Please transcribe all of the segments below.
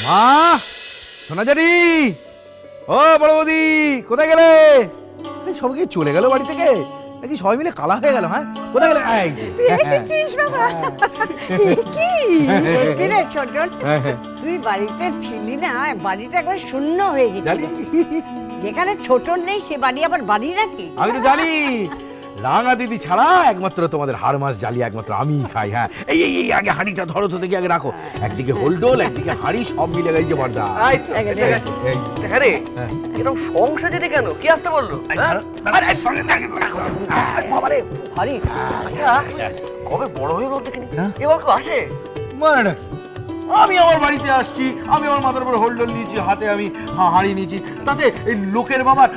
মা, সোনা জানি, ও বড় বৌদি, কোথায় গেলে? সবাই কি চলে গেল বাড়ি থেকে, নাকি সবাই মিলে কালা হয়ে গেল? হ্যাঁ, কোথায় গেলে? এই যে তুই এসেছিস বাবা। কি রে ছোটন, তুই বাড়িতে ছিলি না, বাড়িটা একবার শূন্য হয়ে গেছিল। যেখানে ছোটন নেই সে বাড়ি আবার বাড়ি নাকি? আমি তো জানি, রাঙা দিদি ছাড়া একমাত্র তোমাদের হাড় মাছ জ্বালিয়ে একমাত্র আমি খাই। হ্যাঁ, এই এই এই আগে হাঁড়িটা ধরো তো দেখি, আগে রাখো। একদিকে হোলডোল, একদিকে হাঁড়ি, সব মিলে গেছে বর্দা। হ্যাঁ রে, এরকম সংসার যেতে কেন? কি আসতে বললো? বাবারে ভারী। আচ্ছা, কবে বড় হয়ে বলতে কিনি এবার কেউ আসে? মানে নাকি আমি আমার বাড়িতে আসছি, আমি আমার মাথার উপর হোলডোল নিয়েছি, হাতে আমি হাঁড়ি নিয়েছি, তাতে এই লোকের বাবার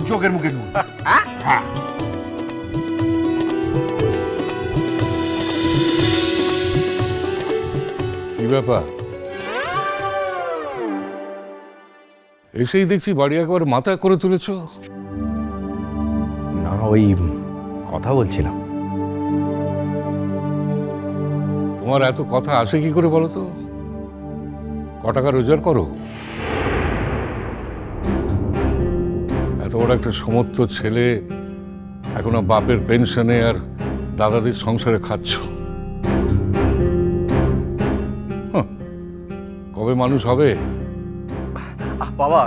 চোখের মুখে নুন। হ্যাঁ, কি ব্যাপার? এসেই দেখছি বাড়ি একেবারে মাথায় করে তুলেছ। না, ওই কথা বলছিলাম। তোমার এত কথা আসে কি করে বলো তো? ক টাকা রোজগার করো? এত বড় একটা সমর্থ ছেলে এখনো বাপের পেনশনে আর দাদাদের সংসারে খাচ্ছ। কবে মানুষ হবে? বাবা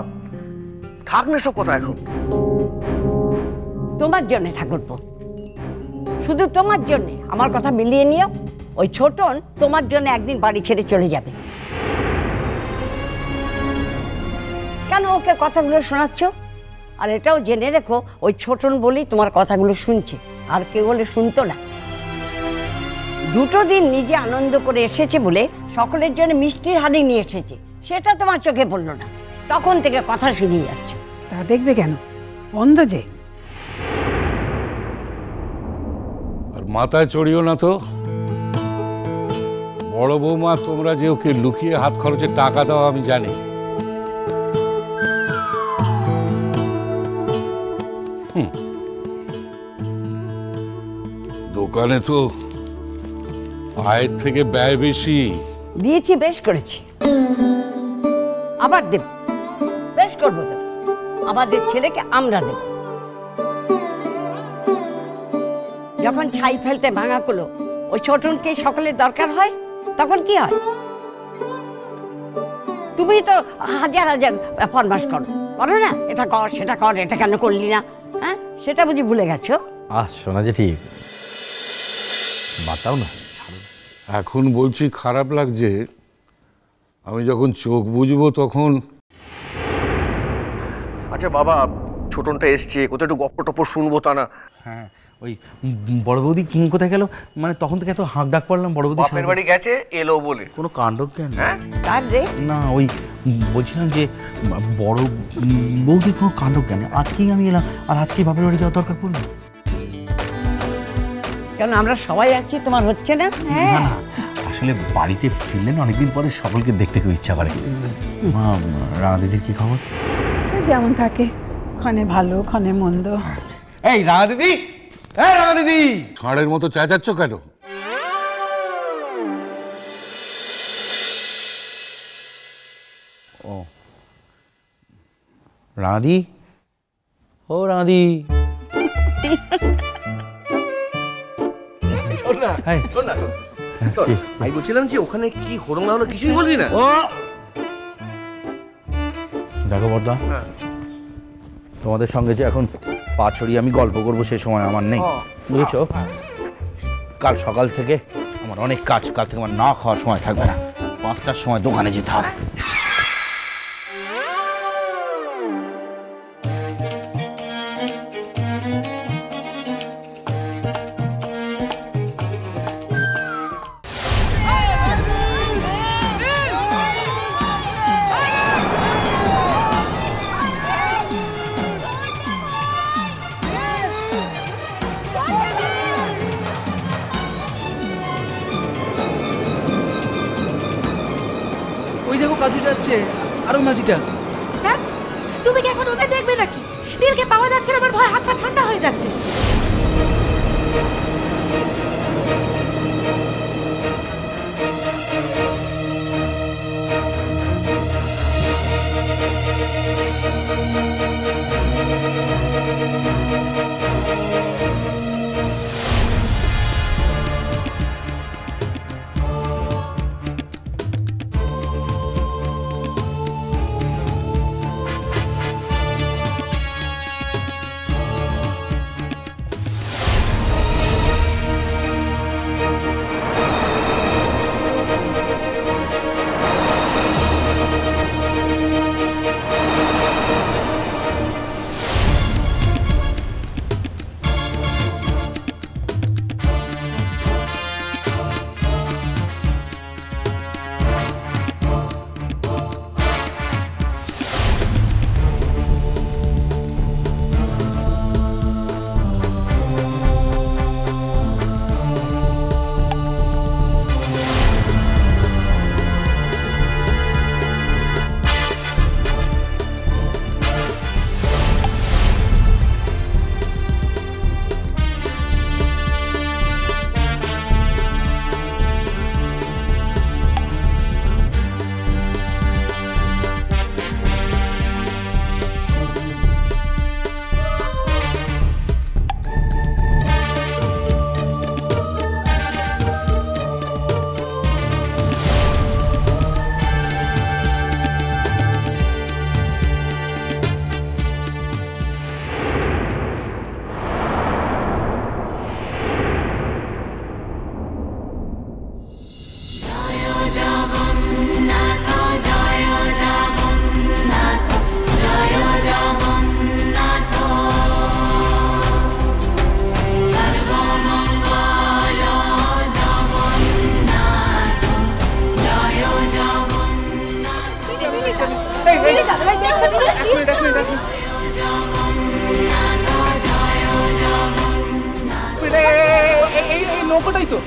থাক না সব কথা এখন। তোমার জন্য ঠাকুরপো, শুধু তোমার জন্য আমার কথা মিলিয়ে নিও। ওই ছোটন তোমার জন্য একদিন বাড়ি ছেড়ে চলে যাবে। কেন ওকে কথাগুলো শোনাচ্ছ? আর এটাও জেনে রেখো, ওই ছোটন বলেই তোমার কথাগুলো শুনছে, আর কেউ হলে শুনতো না। দুটো দিন নিজে আনন্দ করে এসেছে বলে সকলের জন্য মিষ্টির হাড়ি নিয়ে এসেছে, সেটা তোমার চোখে পড়লো না, তখন থেকে কথা শুনিয়ে যাচ্ছ। তা দেখবে কেন, অন্ধ যে। আর মাথায় চড়িও না তো। বড় বৌমা, তোমরা যে ওকে লুকিয়ে হাত খরচে টাকা দাও আমি জানি। দোকানে তো আয়ের থেকে ব্যয় বেশি। দিয়েছি, বেশ করেছি, আবার দেব, বেশ করবো তো। আমাদের ছেলেকে আমরা দেব। যখন ছাই ফেলতে ভাঙা কুলো ওই ছোটনকে সকলের দরকার হয়, তখন কি হয়? তুমি তো হাজার হাজার ফরমাস করো না, এটা কর সেটা কর, এটা কেন করলি না? হ্যাঁ, সেটা বুঝি ভুলে গেছো? শোনা যে ঠিক, বাতাও না। এখন বলছি খারাপ লাগছে, আমি যখন চোখ বুঝবো তখন। আচ্ছা বাবা, ছোটনটা এসছে, কোথাও একটু গপ্প টপ্প শুনবো তা না? হ্যাঁ, ওই বড় বৌদি কোথায় গেল? মানে তখন থেকে এত হাঁক ডাক পড়লাম বড় বৌদি বাপের বাড়ি গেছে, এলো বলে। কোনো কাণ্ড জ্ঞান। হ্যাঁ, কার রে? না, ওই বলছিলাম যে বড় বৌদির কোনো কাণ্ড জ্ঞান। আজকেই আমি এলাম, আর আজকেই বাপের বাড়ি যাওয়ার দরকার পড়লো। কেন আমরা সবাই আছি, তোমার হচ্ছে না? হ্যাঁ, আসলে বাড়িতে ফিরলেন অনেকদিন পরে সকলকে দেখতে খুব ইচ্ছা করে। মা, রাঙা দিদির কি খবর? সে যেমন থাকে, ক্ষণে ভালো ক্ষণে মন্দ। এই রাঙা দিদি, এই রাঙা দিদি! ষাঁড়ের মতো চেঁচাচ্ছ কেন? ও রাঙাদি, ও রাঙাদি! শোন না, শোন না, শোন। আমি বলছিলাম যে ওখানে কি হলো না হলো কিছুই বলবি না? ও দেখো বর্দা, তোমাদের সঙ্গে যে এখন পা ছড়িয়ে আমি গল্প করবো সে সময় আমার নেই, বুঝেছো? কাল সকাল থেকে আমার অনেক কাজ, কাল থেকে আমার না খাওয়ার সময় থাকবে না, 5টার সময় দোকানে যেতে হবে। ওই দেখো কাজু যাচ্ছে, আর ওই মাঝিটা। হ্যাঁ, তুমি কি এখন ওদের দেখবে নাকি? নীলকে পাওয়া যাচ্ছে না, আমার ভয় হাত পা ঠান্ডা হয়ে যাচ্ছে। নৌকোটাই তো,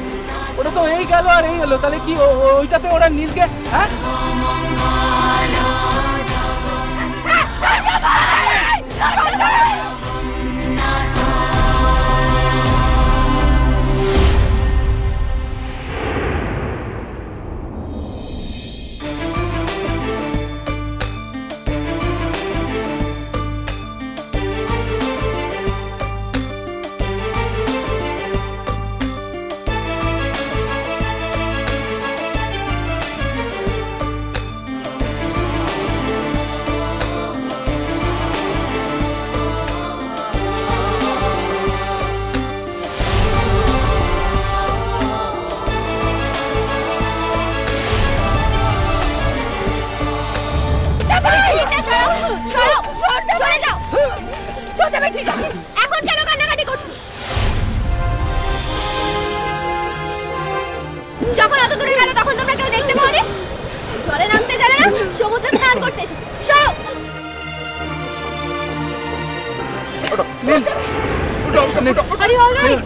ওটা তো এই গেল আর এই এলো, তাহলে কি ওইটাতে ওরা নীলকে, হ্যাঁ? এখন কেন কান্নাকাটি করছো? যখন এত দূরে গেল তখন তোমরা কেউ দেখতে পাওনি? জলে নামতে জানে না, সমুদ্রে স্নান করতে এসেছে। সরো। আরে অলরাইট।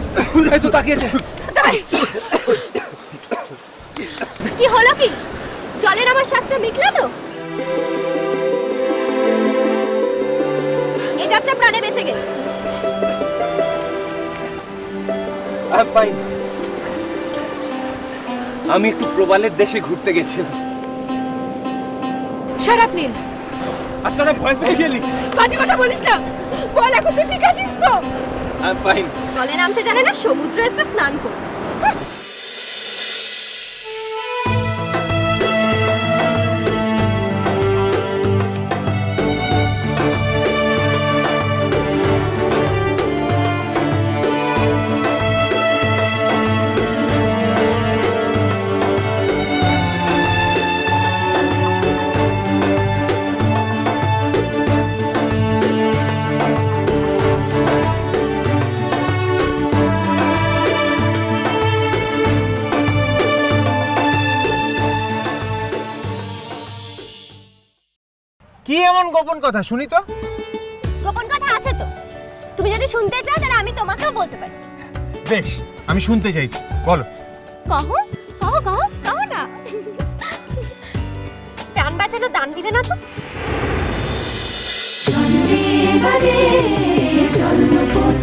এই তো তাকিয়েছে। কি হলো কি? জলে নামার স্বাদটা মিটলো তো? এই যাত্রা প্রাণে বেঁচে গেল। ফাইন। আমি একটু প্রবালের দেশে ঘুরতে গেছিলাম। শাট আপ নীল। আর তোরা ভয় পেয়ে গেলি? বাজে কথা বলিস না। বল এখন তুই ঠিক আছিস তো? ফাইন। জলে নামতে জানে না, সমুদ্রে এসে স্নান কর। কি এমন গোপন কথা শুনি তো? গোপন কথা আছে তো। তুমি যদি শুনতে চাও তাহলে আমি তোমাকেও বলতে পারি। বেশ, আমি শুনতে চাইছি, বলো। কহো কহো কহো কহো না। প্রাণ বাঁচানোর দাম দিলে না তো? ছন্দে বাজে জন্মপথ